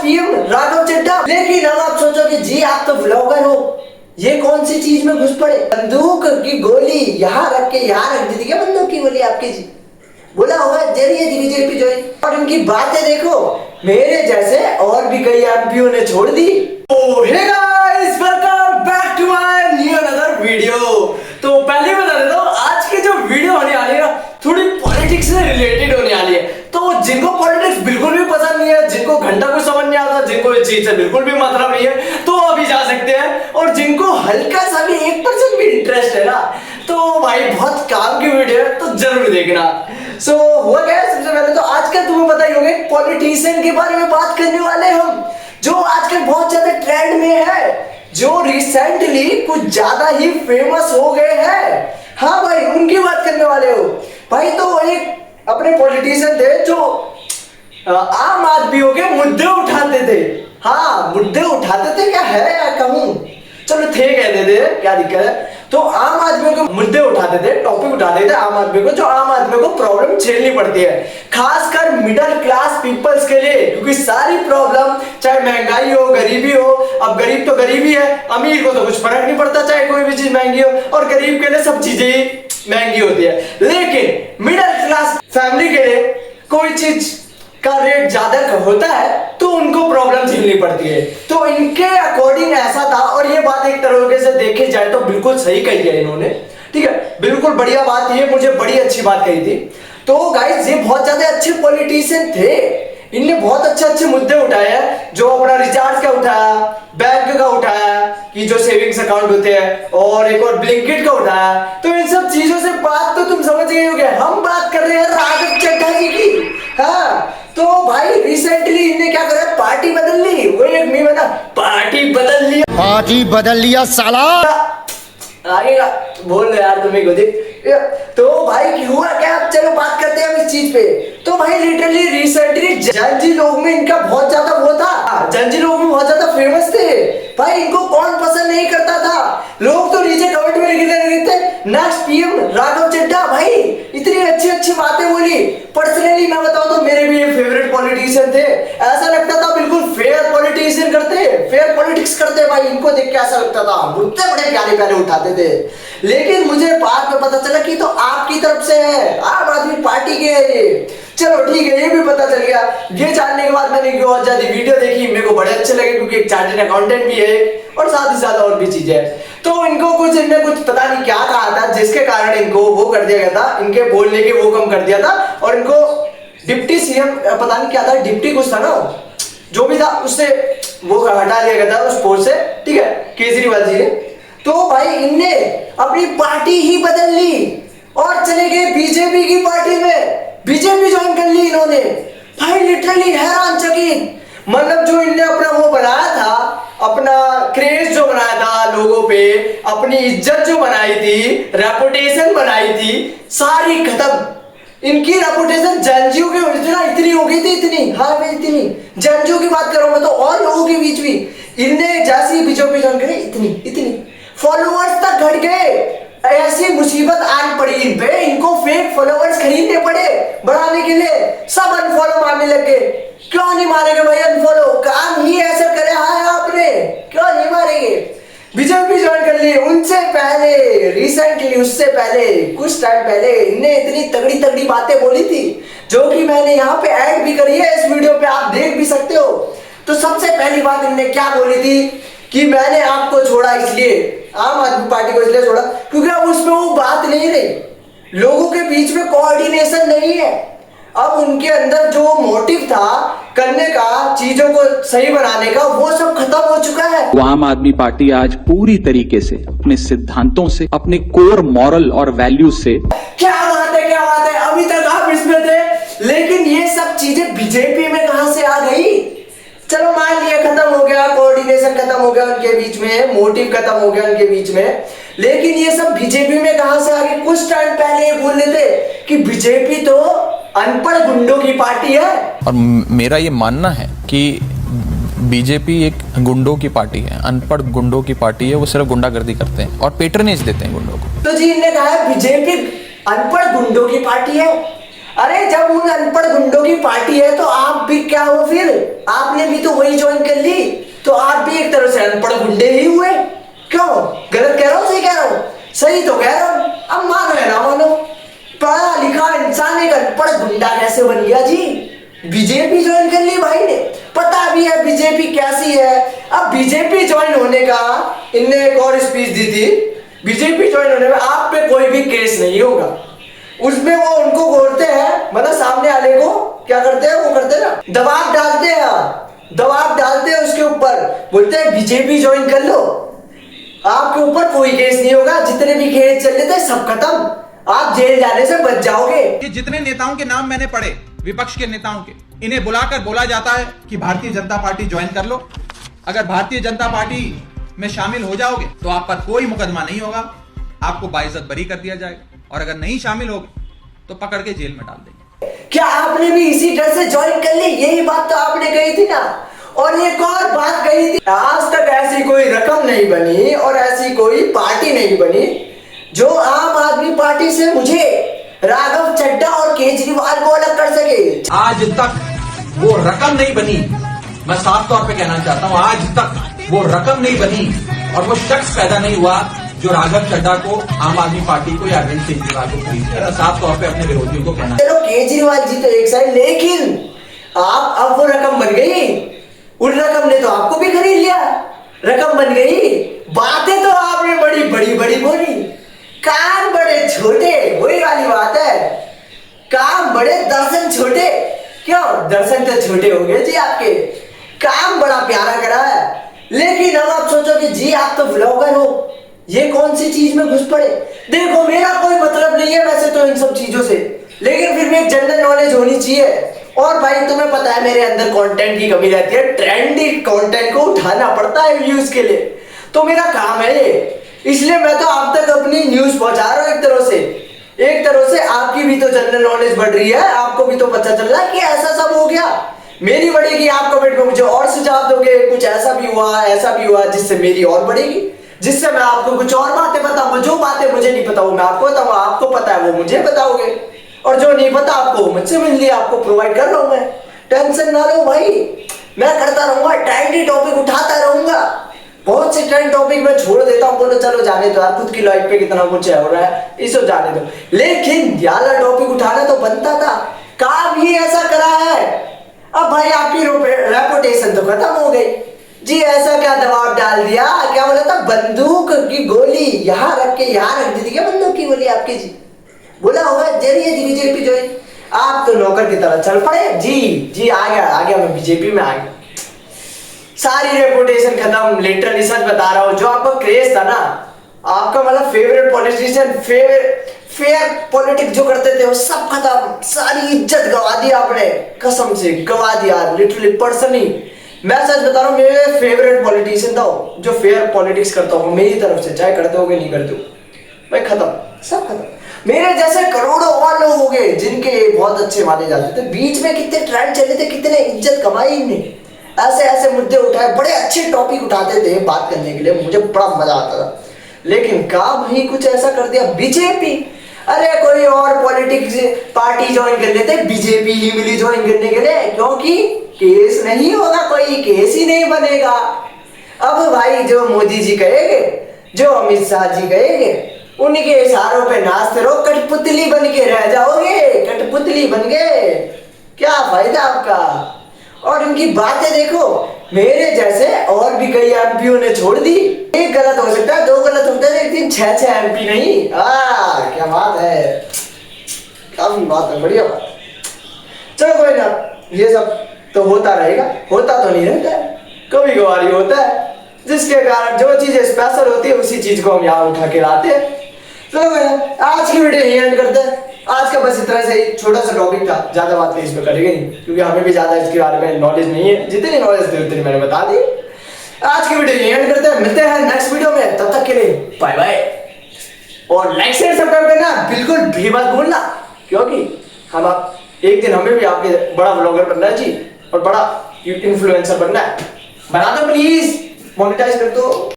PM Raghav Chadha. लेकिन अब आप सोचोगे जी आप तो ब्लॉगर हो, ये कौन सी चीज में घुस पड़े। बंदूक की गोली यहाँ रख के यहाँ रख दी थी क्या बंदूक की गोली आपके जी? बोला होगा जरिए बीजेपी ज्वाइन। और इनकी बातें देखो, मेरे जैसे और भी कई एमपीओ ने छोड़ दी। Hey guys, welcome back to my new another video. तो पहले बता देता हूँ आज की जो वीडियो होने वाली है ना, थोड़ी पॉलिटिक्स से रिलेटेड होने वाली है। तो जिनको पॉलिटिक्स बिल्कुल भी पसंद नहीं है, जिनको घंटा कुछ समझ नहीं आता, जिनको इस चीज से बिल्कुल भी मतलब नहीं है, तो अभी जा सकते हैं। और जिनको हल्का सा भी 1% भी इंटरेस्ट है ना, तो भाई बहुत काम की वीडियो है, तो जरूर देखना। सो हुआ क्या है, सबसे पहले तो आजकल तुम्हें पता ही होगा पॉलिटिशियन के बारे में बात करने वाले हम, जो आजकल बहुत ज्यादा ट्रेंड में है, जो रिसेंटली कुछ ज्यादा ही फेमस हो गए हैं। हाँ भाई, उनकी बात करने वाले हो भाई। तो एक अपने पॉलिटिशियन थे जो आम आदमियों के मुद्दे उठाते थे। हाँ, मुद्दे उठाते थे, क्या है या कहूं, चलो थे कहते थे, क्या दिक्कत है। तो आम आदमियों के मुद्दे उठाते थे, टॉपिक उठाते थे आम आदमी को, जो आम आदमी को प्रॉब्लम झेलनी पड़ती है, खासकर मिडिल क्लास पीपल्स के लिए। क्योंकि सारी प्रॉब्लम, चाहे महंगाई हो, गरीबी हो, अब गरीब तो गरीबी है, अमीर को तो कुछ फर्क नहीं पड़ता, चाहे कोई भी चीज महंगी हो, और गरीब के लिए सब चीजें ही महंगी होती है। लेकिन मिडिल क्लास फैमिली के लिए कोई चीज का रेट ज्यादा होता है तो उनको प्रॉब्लम झेलनी पड़ती है। तो इनके अकॉर्डिंग ऐसा था, और ये बात एक तरीके से देखी जाए तो बिल्कुल सही कही है इन्होंने, ठीक है, बिल्कुल बढ़िया बात, ये मुझे बड़ी अच्छी बात कही थी। तो गाइस, ये बहुत ज्यादा अच्छे पॉलिटिशियन थे, इनने बहुत अच्छे मुद्दे उठाए हैं, जो अपना रिचार्ज का उठाया, बैंक का उठाया, कि जो सेविंग्स अकाउंट होते हैं, और एक और ब्लिंकिट का उठाया। तो इन सब चीजों से बात तो तुम समझ गए होगे, हम बात कर रहे हैं राघव चड्ढा जी की। हाँ, तो भाई रिसेंटली इनने क्या करा, पार्टी बदल ली। वो एक मीम है ना, पार्टी बदल लिया, पार्टी बदल लिया साला। आगे बोल रहे यार तुम्हें को। तो भाई हुआ क्या, अब चलो बात करते हैं इस चीज पे। तो भाई लिटरली रिसेंटली जंजी लोग में इनका बहुत ज्यादा वो था, जंजी लोग में बहुत ज्यादा फेमस थे भाई। इनको कौन पसंद नहीं करता था, लोग तो नीचे कमेंट में लिखते थे नेक्स्ट पीएम राघव चड्ढा। भाई इतनी अच्छी बातें बोली। पर्सनली मैं बताऊं तो मेरे भी ये फेवरेट पॉलिटिशियन थे। ऐसा लगता था बिल्कुल फेयर पॉलिटिशियन करते, फेयर पॉलिटिक्स करते भाई। इनको देख के ऐसा लगता था मुद्दे बड़े प्यारे प्यारे उठाते थे। लेकिन मुझे बाद में पता चला कि तो आपकी तरफ से है, आम आदमी पार्टी के है ये। चलो ठीक है, ये भी पता चल गया। ये जानने के बाद मैंने बहुत ज्यादा वीडियो देखी, मेरे को बड़े अच्छे लगे, क्योंकि एक चार्टर्ड अकाउंटेंट भी है और साथ ही साथ और भी चीजें हैं। तो इनको इनने कुछ पता नहीं क्या कहा था, जिसके कारण इनको वो कर दिया गया था, इनके बोलने के वो कम कर दिया था, और इनको डिप्टी सीएम पता नहीं क्या था, डिप्टी कुछ था ना, जो भी था उससे वो हटा दिया गया था उस पोस्ट से, ठीक है, केजरीवाल जी ने। तो भाई इनने अपनी पार्टी ही बदल ली और चले गए बीजेपी की पार्टी में, बीजेपी ज्वाइन कर ली इन्होंने। भाई लिटरली हैरान चकित, मतलब जो इनने अपना वो बनाया था, अपना क्रेज जो बनाया था लोगों पे, अपनी इज्जत जो बनाई थी, रेपुटेशन बनाई थी, सारी खत्म। इनकी रेपुटेशन जंजियों के इतनी हो गई थी, इतनी, हाँ भाई इतनी, जंजियों की बात करूं मैं तो, और लोगों के बीच भी इनने जैसी बीजेपी ज्वाइन करी, इतनी फॉलोअर्स तक घट गए। ऐसी मुसीबत आन पड़ी इन पे, इनको फेक फॉलोअर्स खरीदने पड़े बढ़ाने के लिए, सब अनफॉलो मारने लग गए। क्यों नहीं मारेंगे भाई अनफॉलो, काम ही ऐसा करे है आपने, क्यों नहीं मारेंगे। बीजेपी ज्वाइन कर ली, उनसे पहले रिसेंटली, उससे पहले कुछ टाइम पहले इनने इतनी तगड़ी बातें बोली थी, जो कि मैंने यहाँ पे ऐड भी करी है इस वीडियो पे, आप देख भी सकते हो। तो सबसे पहली बात इनने क्या बोली थी कि मैंने आपको छोड़ा इसलिए, आम आदमी पार्टी को इसलिए छोड़ा क्योंकि अब उसमें वो बात नहीं रही, लोगों के बीच में कोऑर्डिनेशन नहीं है। अब उनके अंदर जो मोटिव था करने का, चीजों को सही बनाने का, वो सब खत्म हो चुका है। वो आम आदमी पार्टी आज पूरी तरीके से अपने सिद्धांतों से, अपने कोर मॉरल और वैल्यूज से, क्या बात है, अभी तक आप इसमें थे, लेकिन ये सब चीजें बीजेपी में कहां से आ गई। चलो मान लिया खत्म हो गया, कोऑर्डिनेशन खत्म हो गया उनके बीच में, मोटिव खत्म हो गया उनके बीच में, लेकिन ये सब बीजेपी में कहां से आ गए। कुछ टाइम पहले ये बोल रहे थे कि बीजेपी तो अनपढ़ गुंडों की पार्टी है। और मेरा ये मानना है कि बीजेपी एक गुंडों की पार्टी है, अनपढ़ गुंडों की पार्टी है। वो सिर्फ गुंडागर्दी करते हैं और पेट्रनेज देते हैं गुंडों को। तो जी इन्होंने कहा बीजेपी अनपढ़ गुंडों की पार्टी है। अरे जब उन अनपढ़ गुंडों की पार्टी है तो आप भी क्या हो, फिर आपने भी तो वही ज्वाइन कर ली, तो आप भी एक तरह से अनपढ़ गुंडे ही हुए। क्यों, गलत कह रहा हूँ, सही कह रहा हूँ? सही तो कह रहा हूँ। अब मानो या ना मानो, पढ़ा लिखा इंसान एक अनपढ़ गुंडा कैसे बन गया जी? बीजेपी ज्वाइन कर ली भाई ने, पता भी है बीजेपी कैसी है। अब बीजेपी ज्वाइन होने का, इनने एक और स्पीच दी थी, बीजेपी ज्वाइन होने में आप पे कोई भी केस नहीं होगा। उसमें वो उनको बोलते हैं, मतलब सामने वाले को क्या करते हैं, वो करते हैं ना, दबाव डालते हैं, दबाव डालते हैं उसके ऊपर, बोलते हैं बीजेपी ज्वाइन कर लो, आपके ऊपर कोई केस नहीं होगा, जितने भी केस चल रहे थे सब खत्म, आप जेल जाने से बच जाओगे। कि जितने नेताओं के नाम मैंने पढ़े, विपक्ष के नेताओं के, इन्हें बुलाकर बोला जाता है कि भारतीय जनता पार्टी ज्वाइन कर लो, अगर भारतीय जनता पार्टी में शामिल हो जाओगे तो आप पर कोई मुकदमा नहीं होगा, आपको बाइज्जत बरी कर दिया जाएगा, और अगर नहीं शामिल होगे तो पकड़ के जेल में डाल देंगे। क्या आपने भी इसी डर से ज्वाइन कर ली? यही बात तो आपने कही थी ना। और एक और बात कही थी, आज तक ऐसी कोई रकम नहीं बनी और ऐसी कोई पार्टी नहीं बनी जो आम आदमी पार्टी से मुझे, राघव चड्ढा और केजरीवाल को अलग कर सके। आज तक वो रकम नहीं बनी, मैं साफ तौर पे कहना चाहता हूं, आज तक वो रकम नहीं बनी और वो शख्स पैदा नहीं हुआ जो राघव चड्ढा को, आम आदमी पार्टी को या अरविंद केजरीवाल को खरीद कर, साफ तौर पे अपने विरोधियों को कहना। चलो केजरीवाल जी तो एक साइड, लेकिन आप अब वो रकम बन गई, उन रकम ने तो आपको भी खरीद लिया, रकम बन गई। बातें तो आपने बड़ी बड़ी बड़ी बोली, काम बड़े छोटे, वही वाली बात है, काम बड़े दर्शन छोटे। क्यों, दर्शन तो छोटे हो गए जी आपके, काम बड़ा प्यारा करा है। लेकिन अब आप सोचो कि जी आप तो ब्लॉगर हो, ये कौन सी चीज में घुस पड़े। देखो मेरा कोई मतलब नहीं है वैसे तो इन सब चीजों से, लेकिन फिर भी एक जनरल नॉलेज होनी चाहिए। और भाई तुम्हें पता है मेरे अंदर कंटेंट की कमी रहती है, ट्रेंडी कंटेंट को उठाना पड़ता है व्यूज के लिए, तो मेरा काम है ये, इसलिए मैं तो आप तक अपनी न्यूज पहुंचा रहा हूँ। एक तरह से आपकी भी तो जनरल नॉलेज बढ़ रही है, आपको भी तो पता चल रहा है कि ऐसा सब हो गया, मेरी बढ़ेगी, आप कमेंट में मुझे और सुझाव दोगे, कुछ ऐसा भी हुआ जिससे मेरी और बढ़ेगी, जिससे मैं आपको कुछ और बातें बताऊंगा। जो बातें मुझे नहीं पता वो मैं आपको बताऊंगा, आपको पता है वो मुझे बताओगे, और जो नहीं पता आपको मुझसे मिल लिया, आपको प्रोवाइड कर रहा हूं मैं, टेंशन ना लो भाई, मैं करता रहूंगा, ट्रेंडी टॉपिक उठाता रहूंगा। बहुत से ट्रेंड टॉपिक में छोड़ देता हूँ, बोलो चलो जाने दो यार, खुद की लाइफ पे कितना कुछ हो रहा है, इसको जाने दो, लेकिन ज्यादा टॉपिक उठाना तो बनता था, काम ही ऐसा करा है। अब भाई आपकी रेपुटेशन तो खत्म हो गई जी, ऐसा क्या दबाव डाल दिया, क्या बोला था, बंदूक की गोली यहाँ रख के यहाँ रख दी थी क्या, बंदूक की गोली आपकी जी, बोला होगा जरिए बीजेपी जो है, आप तो नौकर की तरह चल पड़े जी, आ गया मैं बीजेपी में आ गया, सारी रेपुटेशन खत्म। लिटरली सच बता रहा हूँ, जो आपका क्रेज था ना, आपका मतलब फेवरेट पॉलिटिशियन, फेयर पॉलिटिक्स जो करते थे वो सब खत्म, सारी इज्जत गवा दी आपने, कसम से गवा दिया, लिटरली पर्सनली मैं सच बता रहा हूँ, मेरे फेवरेट पॉलिटिशियन था जो फेयर पॉलिटिक्स करता हूँ मेरी तरफ से, चाहे करते हो नहीं करते हो, मैं खत्म, सब खत्म। मेरे जैसे करोड़ों और लोग हो गए जिनके बहुत अच्छे माने जाते थे, बीच में कितने ट्रेंड चले थे, कितने इज्जत कमाई इनने, ऐसे मुद्दे उठाए, बड़े अच्छे टॉपिक उठाते थे बात करने के लिए, मुझे बड़ा मजा आता था, लेकिन काम ही कुछ ऐसा कर दिया बीजेपी। अरे कोई और पॉलिटिक्स पार्टी ज्वाइन कर लेते, बीजेपी ही मिली ज्वाइन करने के लिए, क्योंकि केस नहीं होगा, कोई केस ही नहीं बनेगा। अब भाई जो मोदी जी कहेंगे, जो अमित शाह जी कहेंगे, उनके इशारों पे नाचते रहो, कठपुतली बन के रह जाओगे, कठपुतली बन गए, क्या फायदा आपका। और इनकी बातें देखो, मेरे जैसे और भी कई एमपीओ ने छोड़ दी, एक गलत हो सकता है, दो गलत होते हैं, लेकिन 6 एमपी नहीं। क्या बात है, काफी बात है, बढ़िया बात। चलो कोई ना, ये सब तो होता रहेगा, होता तो नहीं रहता है, कभी कभार होता है, जिसके कारण जो चीजें स्पेशल होती है उसी चीज को हम यहाँ उठा के लाते हैं। चलो कोई ना, आज की वीडियो यही एंड करते हैं। आज का बस इतना से छोटा सा टॉपिक था, ज्यादा बात नहीं इसमें करेंगे नहीं, क्योंकि हमें भी ज्यादा इसके बारे में नॉलेज नहीं है, जितनी नॉलेज थी उतनी मैंने बता दी। आज की वीडियो यही एंड करते हैं, मिलते हैं नेक्स्ट वीडियो में, तब तक के लिए बाय बाय, और लाइक शेयर सब्सक्राइब करना बिल्कुल भी मत भूलना, क्योंकि हम एक दिन हमें भी आपके बड़ा ब्लॉगर बनना है जी, और बड़ा इन्फ्लुएंसर बनना है, बना दो प्लीज, मोनेटाइज कर दो।